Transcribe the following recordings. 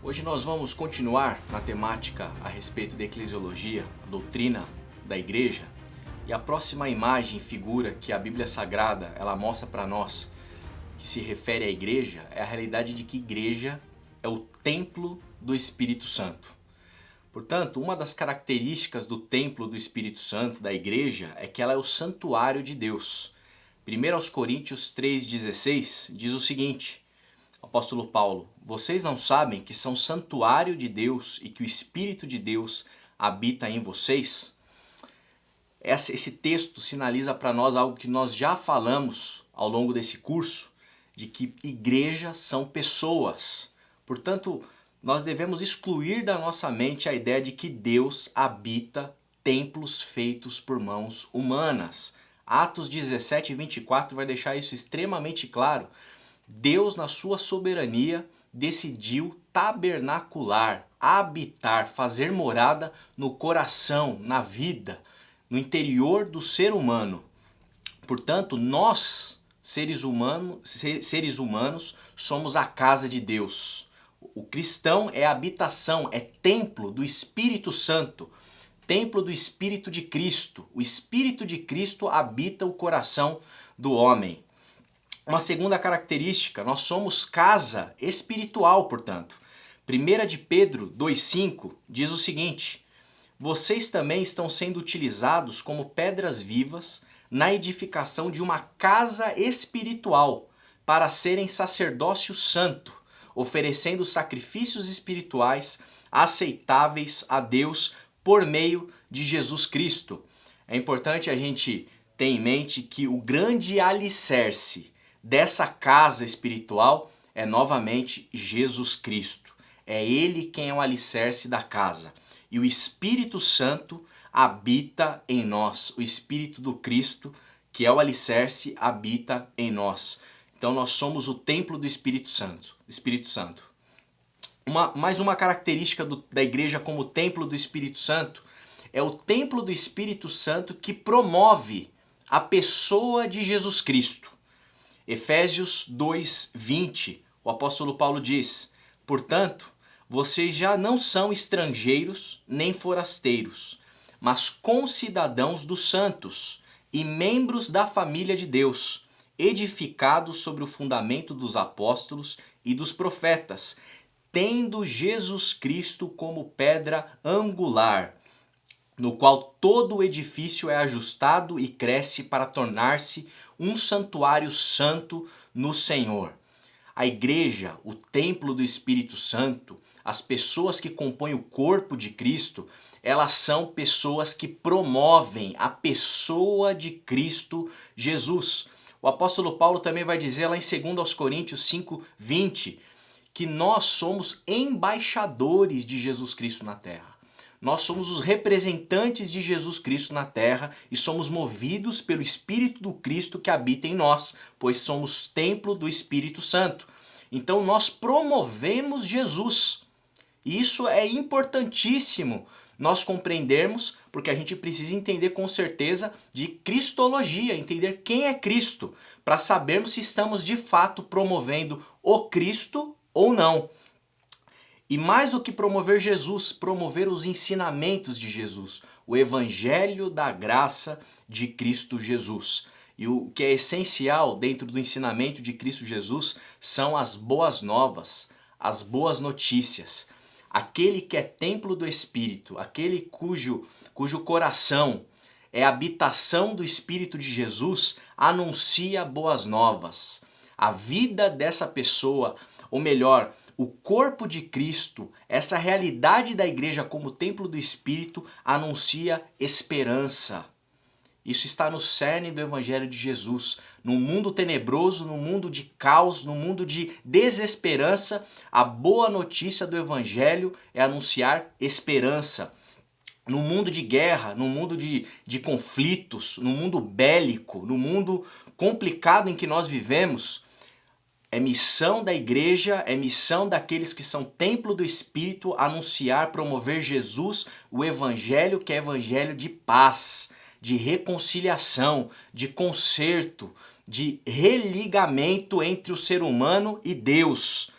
Hoje nós vamos continuar na temática a respeito da eclesiologia, a doutrina da igreja. E a próxima imagem, figura que a Bíblia Sagrada ela mostra para nós, que se refere à igreja, é a realidade de que igreja é o templo do Espírito Santo. Portanto, uma das características do templo do Espírito Santo, da igreja, é que ela é o santuário de Deus. 1 Coríntios 3,16 diz o seguinte: Apóstolo Paulo, vocês não sabem que são santuário de Deus e que o Espírito de Deus habita em vocês? Esse texto sinaliza para nós algo que nós já falamos ao longo desse curso, de que igrejas são pessoas. Portanto, nós devemos excluir da nossa mente a ideia de que Deus habita templos feitos por mãos humanas. Atos 17 e 24 vai deixar isso extremamente claro. Deus, na sua soberania, decidiu tabernacular, habitar, fazer morada no coração, na vida, no interior do ser humano. Portanto, nós, seres humanos, somos a casa de Deus. O cristão é habitação, é templo do Espírito Santo, templo do Espírito de Cristo. O Espírito de Cristo habita o coração do homem. Uma segunda característica, nós somos casa espiritual, portanto. 1 de Pedro 2,5 diz o seguinte: vocês também estão sendo utilizados como pedras vivas na edificação de uma casa espiritual para serem sacerdócio santo, oferecendo sacrifícios espirituais aceitáveis a Deus por meio de Jesus Cristo. É importante a gente ter em mente que o grande alicerce dessa casa espiritual é novamente Jesus Cristo. É Ele quem é o alicerce da casa. E o Espírito Santo habita em nós. O Espírito do Cristo, que é o alicerce, habita em nós. Então nós somos o templo do Espírito Santo. Mais uma característica da igreja como templo do Espírito Santo é o templo do Espírito Santo que promove a pessoa de Jesus Cristo. Efésios 2:20, o apóstolo Paulo diz: portanto, vocês já não são estrangeiros nem forasteiros, mas concidadãos dos santos e membros da família de Deus, edificados sobre o fundamento dos apóstolos e dos profetas, tendo Jesus Cristo como pedra angular, no qual todo o edifício é ajustado e cresce para tornar-se um santuário santo no Senhor. A igreja, o templo do Espírito Santo, as pessoas que compõem o corpo de Cristo, elas são pessoas que promovem a pessoa de Cristo Jesus. O apóstolo Paulo também vai dizer lá em 2 Coríntios 5:20 que nós somos embaixadores de Jesus Cristo na terra. Nós somos os representantes de Jesus Cristo na terra e somos movidos pelo Espírito do Cristo que habita em nós, pois somos templo do Espírito Santo. Então nós promovemos Jesus. E isso é importantíssimo nós compreendermos, porque a gente precisa entender com certeza de cristologia, entender quem é Cristo, para sabermos se estamos de fato promovendo o Cristo ou não. E mais do que promover Jesus, promover os ensinamentos de Jesus, o evangelho da graça de Cristo Jesus. E o que é essencial dentro do ensinamento de Cristo Jesus são as boas novas, as boas notícias. Aquele que é templo do Espírito, aquele cujo coração é habitação do Espírito de Jesus, anuncia boas novas. A vida dessa pessoa, ou melhor, o corpo de Cristo, essa realidade da igreja como templo do Espírito, anuncia esperança. Isso está no cerne do Evangelho de Jesus. No mundo tenebroso, no mundo de caos, no mundo de desesperança, a boa notícia do Evangelho é anunciar esperança. No mundo de guerra, no mundo de conflitos, no mundo bélico, no mundo complicado em que nós vivemos, é missão da igreja, é missão daqueles que são templo do Espírito anunciar, promover Jesus, o Evangelho que é Evangelho de paz, de reconciliação, de conserto, de religamento entre o ser humano e Deus.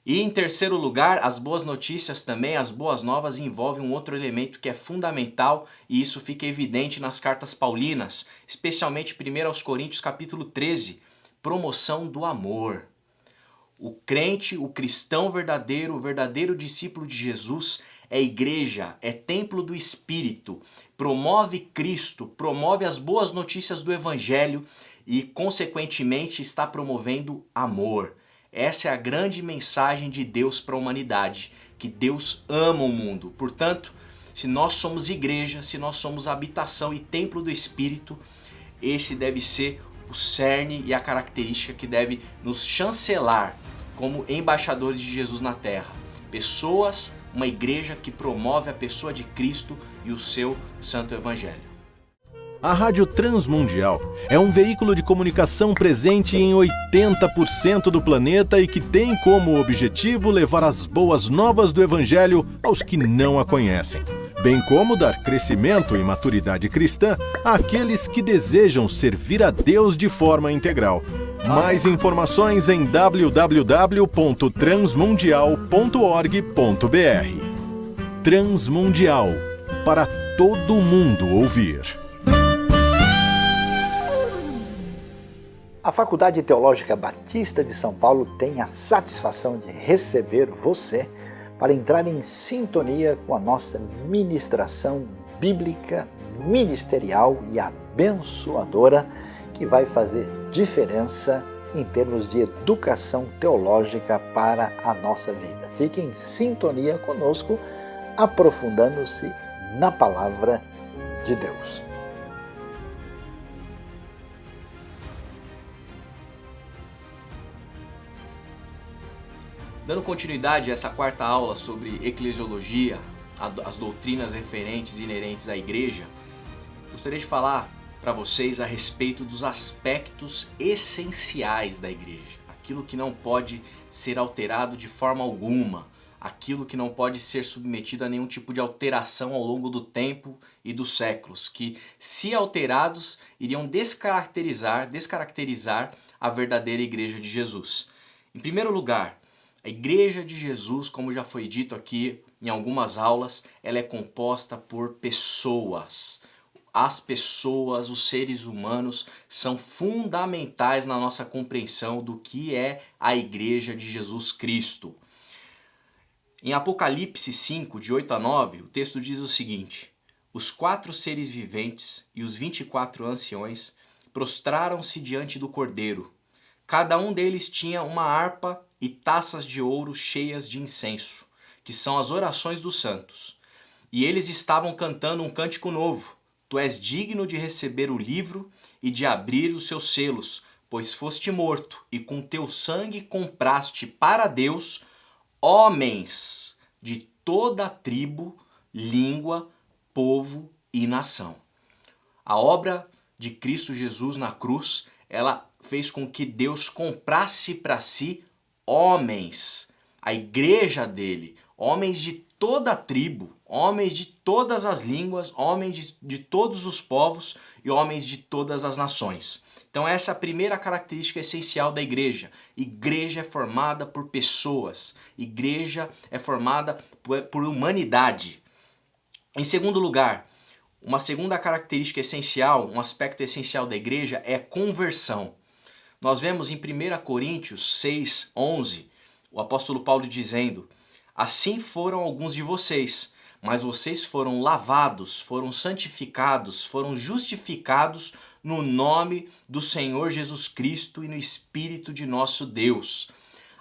E em terceiro lugar, as boas notícias também, as boas novas envolvem um outro elemento que é fundamental e isso fica evidente nas cartas paulinas, especialmente 1 aos Coríntios capítulo 13, promoção do amor. O crente, o cristão verdadeiro, o verdadeiro discípulo de Jesus é igreja, é templo do Espírito, promove Cristo, promove as boas notícias do Evangelho e, consequentemente, está promovendo amor. Essa é a grande mensagem de Deus para a humanidade, que Deus ama o mundo. Portanto, se nós somos igreja, se nós somos habitação e templo do Espírito, esse deve ser o cerne e a característica que deve nos chancelar como embaixadores de Jesus na terra. Pessoas, uma igreja que promove a pessoa de Cristo e o seu santo evangelho. A Rádio Transmundial é um veículo de comunicação presente em 80% do planeta e que tem como objetivo levar as boas novas do Evangelho aos que não a conhecem, bem como dar crescimento e maturidade cristã àqueles que desejam servir a Deus de forma integral. Mais informações em www.transmundial.org.br. Transmundial, para todo mundo ouvir. A Faculdade Teológica Batista de São Paulo tem a satisfação de receber você para entrar em sintonia com a nossa ministração bíblica, ministerial e abençoadora, que vai fazer diferença em termos de educação teológica para a nossa vida. Fique em sintonia conosco, aprofundando-se na palavra de Deus. Dando continuidade a essa quarta aula sobre eclesiologia, as doutrinas referentes e inerentes à igreja, gostaria de falar para vocês a respeito dos aspectos essenciais da igreja. Aquilo que não pode ser alterado de forma alguma, aquilo que não pode ser submetido a nenhum tipo de alteração ao longo do tempo e dos séculos, que, se alterados, iriam descaracterizar a verdadeira igreja de Jesus. Em primeiro lugar, a igreja de Jesus, como já foi dito aqui em algumas aulas, ela é composta por pessoas. As pessoas, os seres humanos, são fundamentais na nossa compreensão do que é a igreja de Jesus Cristo. Em Apocalipse 5, de 8 a 9, o texto diz o seguinte: os 4 seres viventes e os 24 anciões prostraram-se diante do Cordeiro. Cada um deles tinha uma harpa e taças de ouro cheias de incenso, que são as orações dos santos. E eles estavam cantando um cântico novo. Tu és digno de receber o livro e de abrir os seus selos, pois foste morto e com teu sangue compraste para Deus homens de toda tribo, língua, povo e nação. A obra de Cristo Jesus na cruz, ela fez com que Deus comprasse para si homens, a igreja dele, homens de toda a tribo, homens de todas as línguas, homens de todos os povos e homens de todas as nações. Então essa é a primeira característica essencial da igreja. Igreja é formada por pessoas, igreja é formada por humanidade. Em segundo lugar, uma segunda característica essencial, um aspecto essencial da igreja é conversão. Nós vemos em 1 Coríntios 6, 11, o apóstolo Paulo dizendo: assim foram alguns de vocês, mas vocês foram lavados, foram santificados, foram justificados no nome do Senhor Jesus Cristo e no Espírito de nosso Deus.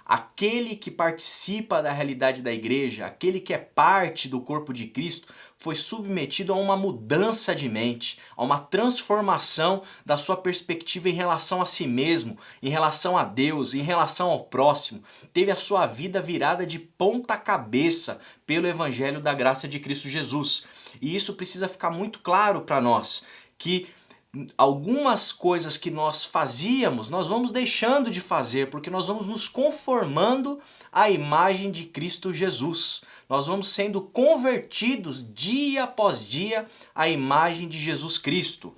Aquele que participa da realidade da igreja, aquele que é parte do corpo de Cristo, foi submetido a uma mudança de mente, a uma transformação da sua perspectiva em relação a si mesmo, em relação a Deus, em relação ao próximo. Teve a sua vida virada de ponta cabeça pelo Evangelho da graça de Cristo Jesus. E isso precisa ficar muito claro para nós, que algumas coisas que nós fazíamos, nós vamos deixando de fazer, porque nós vamos nos conformando à imagem de Cristo Jesus. Nós vamos sendo convertidos dia após dia à imagem de Jesus Cristo.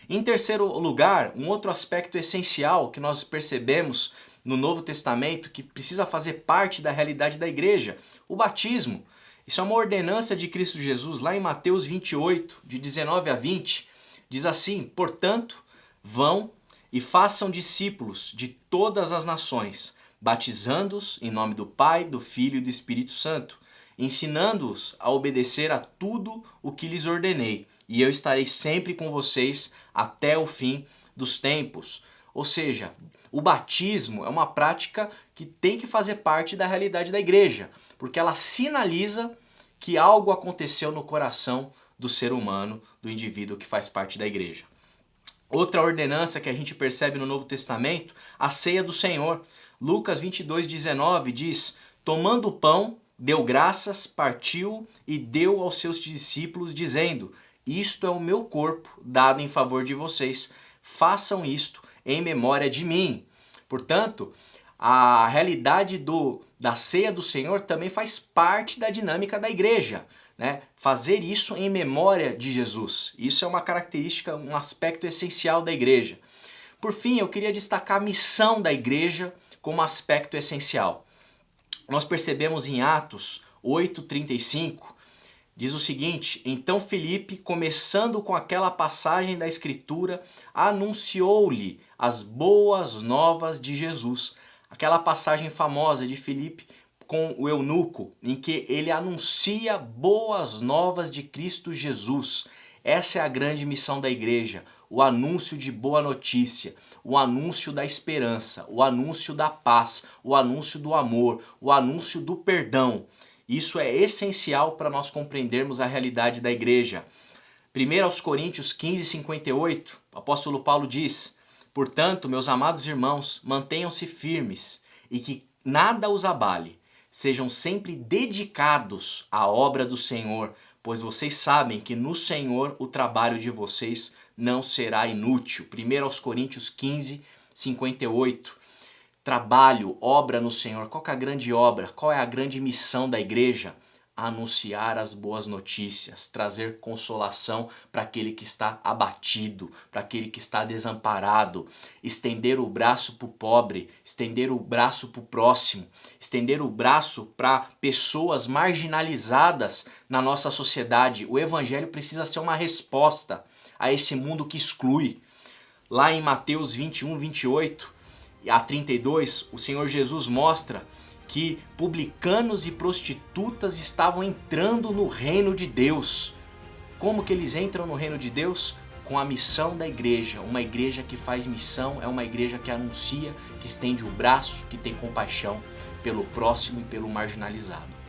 Em terceiro lugar, um outro aspecto essencial que nós percebemos no Novo Testamento que precisa fazer parte da realidade da igreja: o batismo. Isso é uma ordenança de Cristo Jesus, lá em Mateus 28, de 19 a 20, diz assim: portanto, vão e façam discípulos de todas as nações, batizando-os em nome do Pai, do Filho e do Espírito Santo, ensinando-os a obedecer a tudo o que lhes ordenei, e eu estarei sempre com vocês até o fim dos tempos. Ou seja, o batismo é uma prática que tem que fazer parte da realidade da igreja, porque ela sinaliza que algo aconteceu no coração do ser humano, do indivíduo que faz parte da igreja. Outra ordenança que a gente percebe no Novo Testamento, a ceia do Senhor. Lucas 22:19 diz: tomando o pão, deu graças, partiu e deu aos seus discípulos, dizendo: isto é o meu corpo, dado em favor de vocês. Façam isto em memória de mim. Portanto, a realidade da ceia do Senhor também faz parte da dinâmica da igreja, né? Fazer isso em memória de Jesus. Isso é uma característica, um aspecto essencial da igreja. Por fim, eu queria destacar a missão da igreja como aspecto essencial. Nós percebemos em Atos 8:35, diz o seguinte: então Filipe, começando com aquela passagem da Escritura, anunciou-lhe as boas novas de Jesus. Aquela passagem famosa de Filipe com o eunuco, em que ele anuncia boas novas de Cristo Jesus. Essa é a grande missão da igreja, o anúncio de boa notícia, o anúncio da esperança, o anúncio da paz, o anúncio do amor, o anúncio do perdão. Isso é essencial para nós compreendermos a realidade da igreja. 1 Coríntios 15:58, o apóstolo Paulo diz: portanto, meus amados irmãos, mantenham-se firmes e que nada os abale. Sejam sempre dedicados à obra do Senhor, pois vocês sabem que no Senhor o trabalho de vocês não será inútil. 1 Coríntios 15:58. Trabalho, obra no Senhor. Qual que é a grande obra? Qual é a grande missão da igreja? Anunciar as boas notícias, trazer consolação para aquele que está abatido, para aquele que está desamparado, estender o braço para o pobre, estender o braço para o próximo, estender o braço para pessoas marginalizadas na nossa sociedade. O evangelho precisa ser uma resposta a esse mundo que exclui. Lá em Mateus 21:28 a 32, o Senhor Jesus mostra que publicanos e prostitutas estavam entrando no reino de Deus. Como que eles entram no reino de Deus? Com a missão da igreja. Uma igreja que faz missão é uma igreja que anuncia, que estende o braço, que tem compaixão pelo próximo e pelo marginalizado.